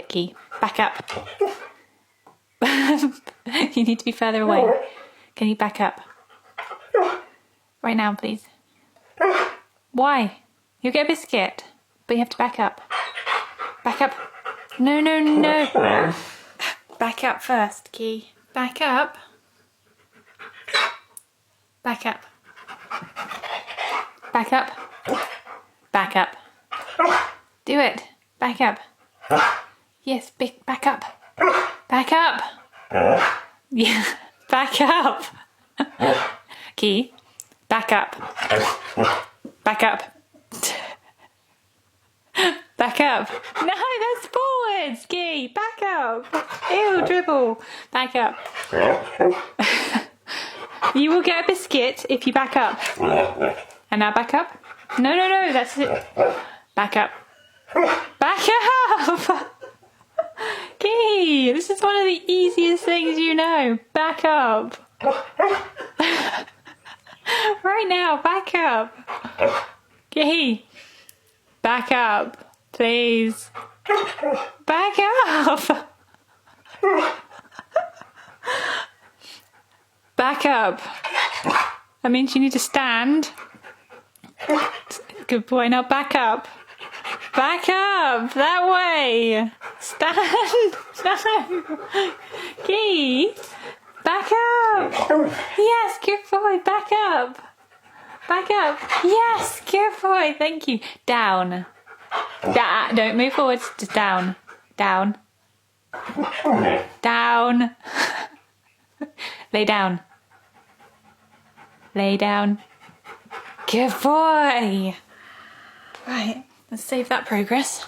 Key. Back up. You need to be further away. Can you back up? Right now, please. Why? You'll get a biscuit, but you have to back up. Back up. No, no, no. Back up first, Key. Back up. Back up. Back up. Back up. Do it. Back up. Yes, back up. Back up. Yeah, back up. Key, back up. Back up. Back up. No, that's forwards, Key. Back up. Ew, dribble. Back up. You will get a biscuit if you back up. And now back up. No, no, no, that's it. Back up. Back up! Key, this is one of the easiest things you know. Back up. Right now, back up. Key, back up, please. Back up. Back up. That means you need to stand. Good boy, now back up. Back up, that way. Stand. No. Key, back up. Yes, good boy, back up. Back up. Yes, good boy, thank you. Down. Don't move forwards, just down. Down. Down. Lay down. Lay down. Good boy. Right, let's save that progress.